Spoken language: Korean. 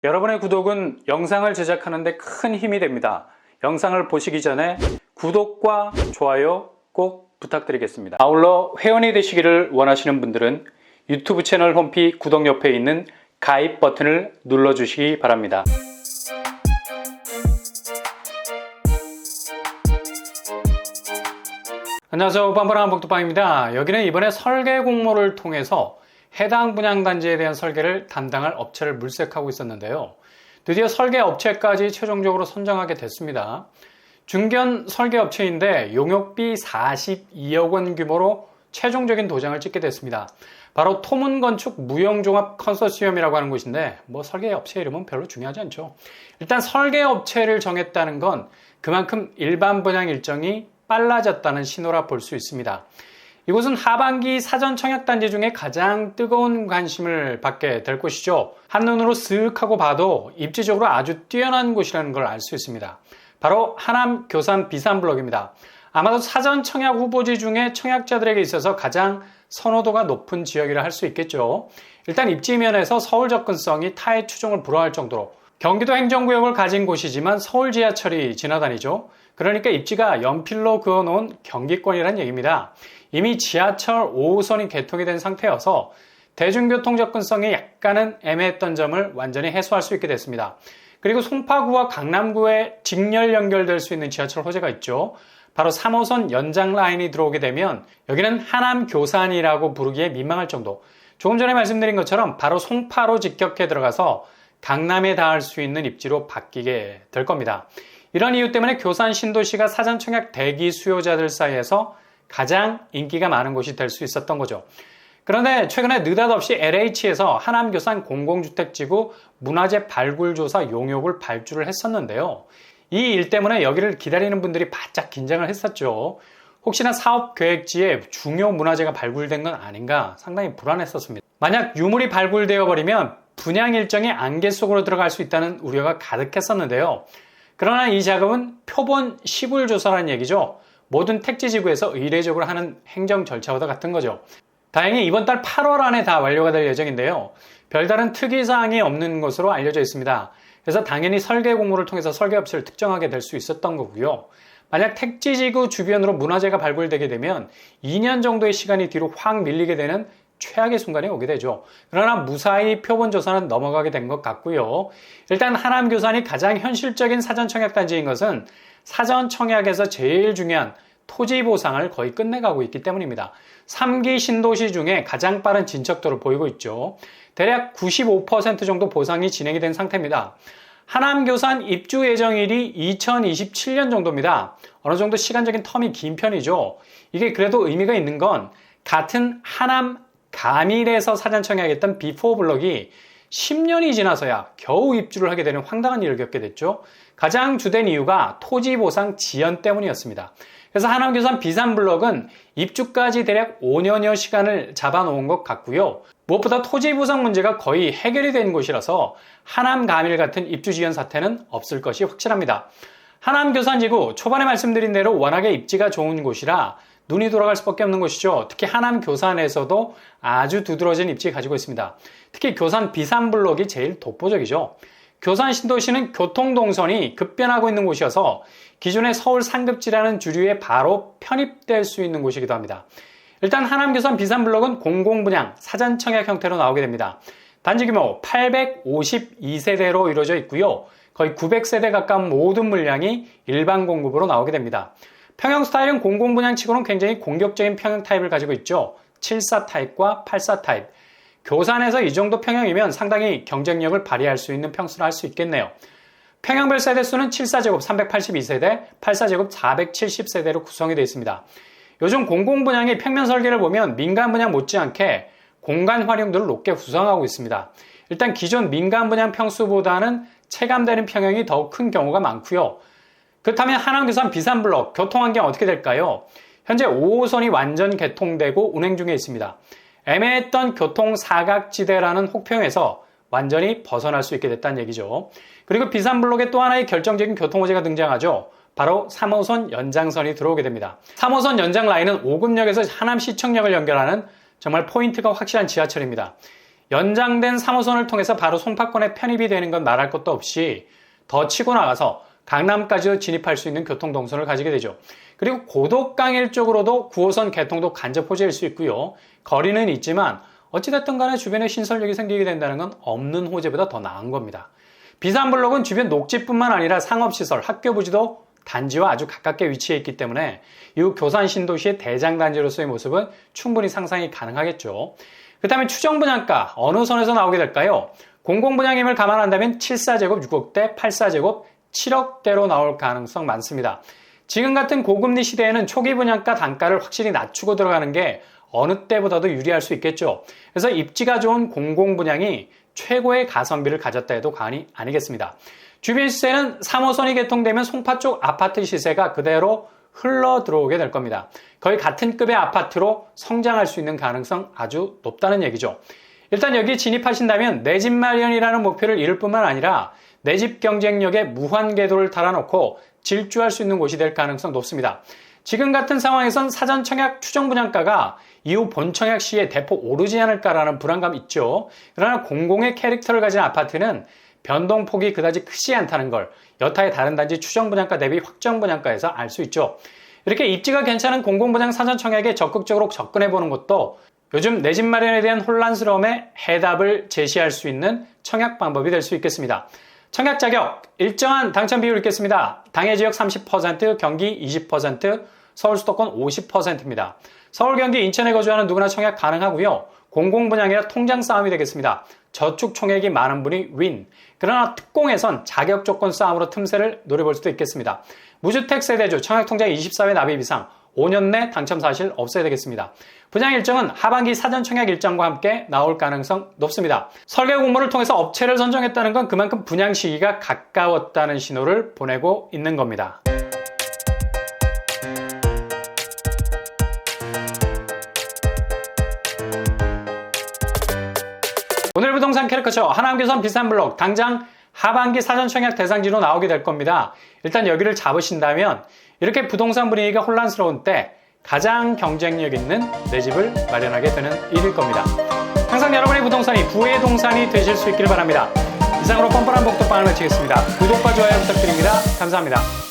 여러분의 구독은 영상을 제작하는 데 큰 힘이 됩니다. 영상을 보시기 전에 구독과 좋아요 꼭 부탁드리겠습니다. 아울러 회원이 되시기를 원하시는 분들은 유튜브 채널 홈피 구독 옆에 있는 가입 버튼을 눌러주시기 바랍니다. 안녕하세요. 뻔뻔한 복도방입니다. 여기는 이번에 설계 공모를 통해서 해당 분양단지에 대한 설계를 담당할 업체를 물색하고 있었는데요. 드디어 설계 업체까지 최종적으로 선정하게 됐습니다. 중견 설계 업체인데 용역비 42억 원 규모로 최종적인 도장을 찍게 됐습니다. 바로 토문건축 무형종합 컨소시엄이라고 하는 곳인데 설계 업체 이름은 별로 중요하지 않죠. 일단 설계 업체를 정했다는 건 그만큼 일반 분양 일정이 빨라졌다는 신호라 볼 수 있습니다. 이곳은 하반기 사전 청약단지 중에 가장 뜨거운 관심을 받게 될 곳이죠. 한눈으로 쓱 하고 봐도 입지적으로 아주 뛰어난 곳이라는 걸 알 수 있습니다. 바로 하남 교산 비산블럭입니다. 아마도 사전 청약 후보지 중에 청약자들에게 있어서 가장 선호도가 높은 지역이라 할 수 있겠죠. 일단 입지면에서 서울 접근성이 타의 추종을 불허할 정도로 경기도 행정구역을 가진 곳이지만 서울 지하철이 지나다니죠. 그러니까 입지가 연필로 그어놓은 경기권이란 얘기입니다. 이미 지하철 5호선이 개통이 된 상태여서 대중교통 접근성이 약간은 애매했던 점을 완전히 해소할 수 있게 됐습니다. 그리고 송파구와 강남구에 직렬 연결될 수 있는 지하철 호재가 있죠. 바로 3호선 연장 라인이 들어오게 되면 여기는 하남 교산이라고 부르기에 민망할 정도. 조금 전에 말씀드린 것처럼 바로 송파로 직격해 들어가서 강남에 닿을 수 있는 입지로 바뀌게 될 겁니다. 이런 이유 때문에 교산 신도시가 사전 청약 대기 수요자들 사이에서 가장 인기가 많은 곳이 될 수 있었던 거죠. 그런데 최근에 느닷없이 LH에서 하남 교산 공공주택지구 문화재 발굴조사 용역을 발주를 했었는데요. 이 일 때문에 여기를 기다리는 분들이 바짝 긴장을 했었죠. 혹시나 사업 계획지에 중요 문화재가 발굴된 건 아닌가 상당히 불안했었습니다. 만약 유물이 발굴되어 버리면 분양 일정이 안개 속으로 들어갈 수 있다는 우려가 가득했었는데요. 그러나 이 작업은 표본 시불 조사라는 얘기죠. 모든 택지지구에서 의례적으로 하는 행정 절차와 같은 거죠. 다행히 이번 달 8월 안에 다 완료가 될 예정인데요. 별다른 특이사항이 없는 것으로 알려져 있습니다. 그래서 당연히 설계 공모를 통해서 설계업체를 특정하게 될 수 있었던 거고요. 만약 택지지구 주변으로 문화재가 발굴되게 되면 2년 정도의 시간이 뒤로 확 밀리게 되는 최악의 순간이 오게 되죠. 그러나 무사히 표본조사는 넘어가게 된 것 같고요. 일단 하남 교산이 가장 현실적인 사전 청약단지인 것은 사전 청약에서 제일 중요한 토지 보상을 거의 끝내가고 있기 때문입니다. 3기 신도시 중에 가장 빠른 진척도를 보이고 있죠. 대략 95% 정도 보상이 진행이 된 상태입니다. 하남 교산 입주 예정일이 2027년 정도입니다. 어느 정도 시간적인 텀이 긴 편이죠. 이게 그래도 의미가 있는 건 같은 하남 가밀에서 사전 청약했던 비포 블럭이 10년이 지나서야 겨우 입주를 하게 되는 황당한 일을 겪게 됐죠. 가장 주된 이유가 토지 보상 지연 때문이었습니다. 그래서 하남 교산 비산블럭은 입주까지 대략 5년여 시간을 잡아놓은 것 같고요. 무엇보다 토지 보상 문제가 거의 해결이 된 곳이라서 하남 가밀 같은 입주 지연 사태는 없을 것이 확실합니다. 하남 교산지구 초반에 말씀드린 대로 워낙에 입지가 좋은 곳이라 눈이 돌아갈 수밖에 없는 곳이죠. 특히 하남 교산에서도 아주 두드러진 입지 가지고 있습니다. 특히 교산 비산블럭이 제일 독보적이죠. 교산 신도시는 교통동선이 급변하고 있는 곳이어서 기존의 서울 상급지라는 주류에 바로 편입될 수 있는 곳이기도 합니다. 일단 하남 교산 비산블럭은 공공분양 사전 청약 형태로 나오게 됩니다. 단지 규모 852세대로 이루어져 있고요. 거의 900세대 가까운 모든 물량이 일반 공급으로 나오게 됩니다. 평형 스타일은 공공분양치고는 굉장히 공격적인 평형 타입을 가지고 있죠. 74 타입과 84 타입. 교산에서 이 정도 평형이면 상당히 경쟁력을 발휘할 수 있는 평수를 할 수 있겠네요. 평형별 세대수는 74제곱 382세대, 84제곱 470세대로 구성이 되어 있습니다. 요즘 공공분양의 평면 설계를 보면 민간분양 못지않게 공간 활용도를 높게 구성하고 있습니다. 일단 기존 민간분양 평수보다는 체감되는 평형이 더욱 큰 경우가 많고요. 그렇다면 하남 교산 비산블럭 교통환경 어떻게 될까요? 현재 5호선이 완전 개통되고 운행 중에 있습니다. 애매했던 교통 사각지대라는 혹평에서 완전히 벗어날 수 있게 됐다는 얘기죠. 그리고 비산블록에 또 하나의 결정적인 교통호재가 등장하죠. 바로 3호선 연장선이 들어오게 됩니다. 3호선 연장 라인은 오금역에서 하남시청역을 연결하는 정말 포인트가 확실한 지하철입니다. 연장된 3호선을 통해서 바로 송파권에 편입이 되는 건 말할 것도 없이 더 치고 나가서 강남까지도 진입할 수 있는 교통동선을 가지게 되죠. 그리고 고독강일 쪽으로도 9호선 개통도 간접 호재일 수 있고요. 거리는 있지만 어찌됐든 간에 주변에 신설역이 생기게 된다는 건 없는 호재보다 더 나은 겁니다. 비산블록은 주변 녹지뿐만 아니라 상업시설, 학교 부지도 단지와 아주 가깝게 위치해 있기 때문에 이후 교산 신도시의 대장단지로서의 모습은 충분히 상상이 가능하겠죠. 그렇다면 추정분양가 어느 선에서 나오게 될까요? 공공분양임을 감안한다면 74제곱 6억대, 84제곱 7억대로 나올 가능성 많습니다. 지금 같은 고금리 시대에는 초기 분양가 단가를 확실히 낮추고 들어가는 게 어느 때보다도 유리할 수 있겠죠. 그래서 입지가 좋은 공공분양이 최고의 가성비를 가졌다 해도 과언이 아니겠습니다. 주변 시세는 3호선이 개통되면 송파 쪽 아파트 시세가 그대로 흘러 들어오게 될 겁니다. 거의 같은 급의 아파트로 성장할 수 있는 가능성 아주 높다는 얘기죠. 일단 여기 진입하신다면 내 집 마련이라는 목표를 이룰 뿐만 아니라 내 집 경쟁력에 무한궤도를 달아놓고 질주할 수 있는 곳이 될 가능성 높습니다. 지금 같은 상황에선 사전 청약 추정 분양가가 이후 본 청약 시에 대폭 오르지 않을까라는 불안감 있죠. 그러나 공공의 캐릭터를 가진 아파트는 변동폭이 그다지 크지 않다는 걸 여타의 다른 단지 추정 분양가 대비 확정 분양가에서 알 수 있죠. 이렇게 입지가 괜찮은 공공분양 사전 청약에 적극적으로 접근해보는 것도 요즘 내 집 마련에 대한 혼란스러움에 해답을 제시할 수 있는 청약 방법이 될 수 있겠습니다. 청약 자격, 일정한 당첨 비율 있겠습니다. 당해 지역 30%, 경기 20%, 서울 수도권 50%입니다. 서울, 경기, 인천에 거주하는 누구나 청약 가능하고요. 공공분양이라 통장 싸움이 되겠습니다. 저축 총액이 많은 분이 윈. 그러나 특공에선 자격 조건 싸움으로 틈새를 노려볼 수도 있겠습니다. 무주택 세대주 청약통장 24회 납입 이상 5년 내 당첨 사실 없어야 되겠습니다. 분양 일정은 하반기 사전 청약 일정과 함께 나올 가능성 높습니다. 설계 공모를 통해서 업체를 선정했다는 건 그만큼 분양 시기가 가까웠다는 신호를 보내고 있는 겁니다. 오늘 부동산 캐릭터처 하남교선 비산블록 당장 하반기 사전 청약 대상지로 나오게 될 겁니다. 일단 여기를 잡으신다면 이렇게 부동산 분위기가 혼란스러운 때 가장 경쟁력 있는 내 집을 마련하게 되는 일일 겁니다. 항상 여러분의 부동산이 부의 동산이 되실 수 있기를 바랍니다. 이상으로 뻔뻔한 복덕방을 마치겠습니다. 구독과 좋아요 부탁드립니다. 감사합니다.